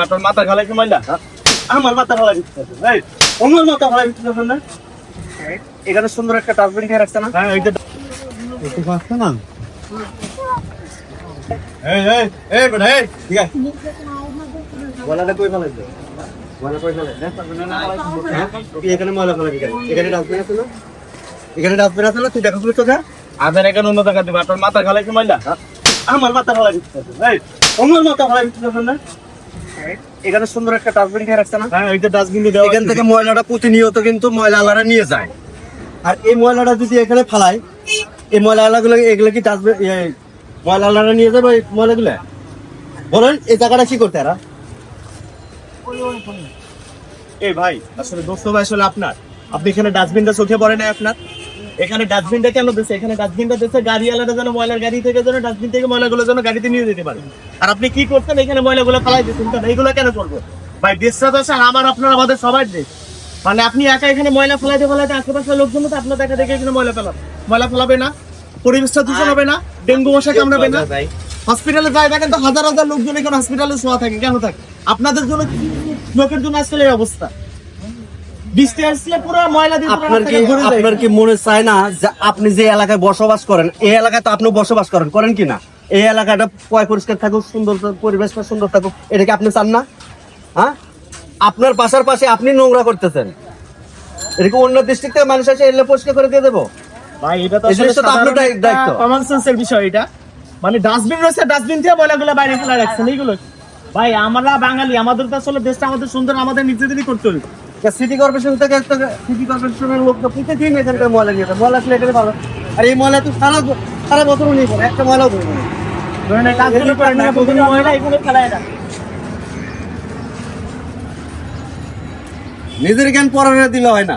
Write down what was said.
আপনার মাথা খালাই কি ময়লা? আমার মাথা খালাই দিতেছে এই আমার মাথা খালাই দিতেছে না। এখানে সুন্দর একটা ডাস্টবিন দিয়ে রাখছে না। হ্যাঁ এইটা একটু পাচ্ছে না। এই বড় এই ঠিক আছে বলাটা কই ফেলাই দে বলা কই ফেলাই তুই এখানে ময়লা ফেলাই দিবি এখানে ডাস্টবিন আছে না এখানে ডাস্টবিন আছে না তুই দেখা করছিস তো আদের এখানে অন্য জায়গা দিবা আপনার মাথা খালাই কি ময়লা? আমার মাথা খালাই দিতেছে এই আমার মাথা খালাই দিতেছে না। এখানে সুন্দর একটা ডাস্টবিন দিয়ে রাখছে না। হ্যাঁ এইটা ডাস্টবিন দিয়ে এখান থেকে ময়লাটা প্রতিনিয়ত কিন্তু ময়লাওয়ালারা নিয়ে যায় আর এই ময়লাটা যদি এখানে ফেলায় এই ময়লাগুলো এগুলো কি ডাস্টবিন ময়লাওয়ালারা নিয়ে যাবে এই ময়লাগুলো বলেন এই জায়গাটা কি করতে এরা এই ভাই আসলে দোস্ত ভাই আসলে আপনার আপনি এখানে ডাস্টবিনটা চোখে পড়ে না আপনার এখানে ডাস্টবিনটা কেন দিচ্ছে এখানে ডাস্টবিনটা দিচ্ছে গাড়িওয়ালারা যেন ময়লার গাড়ি থেকে যেন ডাস্টবিন থেকে ময়লাগুলো যেন গাড়িতে নিয়ে যেতে পারে আর আপনি কি করছেন এখানে ময়লাগুলো ফেলাই দিচ্ছেন কেন এইগুলো কেন করবো ভাই দেশটা তো স্যার আমার আপনার আমাদের সবাই দেশ মানে আপনি একা এখানে ময়লা ফেলাইতে ফেলাইতে আশেপাশের লোকজন তো আপনার দেখা দেখে এখানে ময়লা ফেলাবে না পরিবেশটা দূষণ হবে না ডেঙ্গু মশা কামড়াবে না হসপিটালে যায় দেখেন তো হাজার হাজার লোকজন এখানে হসপিটালে শোয়া থাকে কেন থাকে আপনাদের জন্য লোকের জন্য আজকাল এই অবস্থা আপনার কি মনে চায় না যে আপনি যে এলাকায় বসবাস করেন এই এলাকায় তো আপনি বসবাস করেন কি না এই এলাকাটা পরিষ্কার থাকুক সুন্দর পরিবেশটা সুন্দর থাকুক এটা কি আপনি চান না হ্যাঁ আপনার বাসার পাশে আপনি নোংরা করতেছেন এটা কি অন্য ডিস্ট্রিক্ট থেকে মানুষ এসে এলে পরিষ্কার করে দিয়ে দেবো ভাই এটা তো আপনার দায়িত্ব কমন সেন্সের বিষয় এটা মানে ডাস্টবিন রয়েছে ডাস্টবিন থেকে ময়লাগুলো বাইরে ফেলা রাখছেন এইগুলো ভাই আমরা বাঙালি আমাদের তো আসলে দেশটা আমাদের সুন্দর আমাদের নিজেদেরই করতে হবে সিটি কর্পোরেশন থেকে একটা সিটি কর্পোরেশনের লোক তো প্রতিদিন এখানকার ময়লা নিয়ে যায় ময়লা আসলে এখানে ভালো আর এই ময়লা তো সারা বছরও নিয়ে পড়ে একটা ময়লাও ধরবে নিজের জ্ঞান পড়ানো দিলে হয় না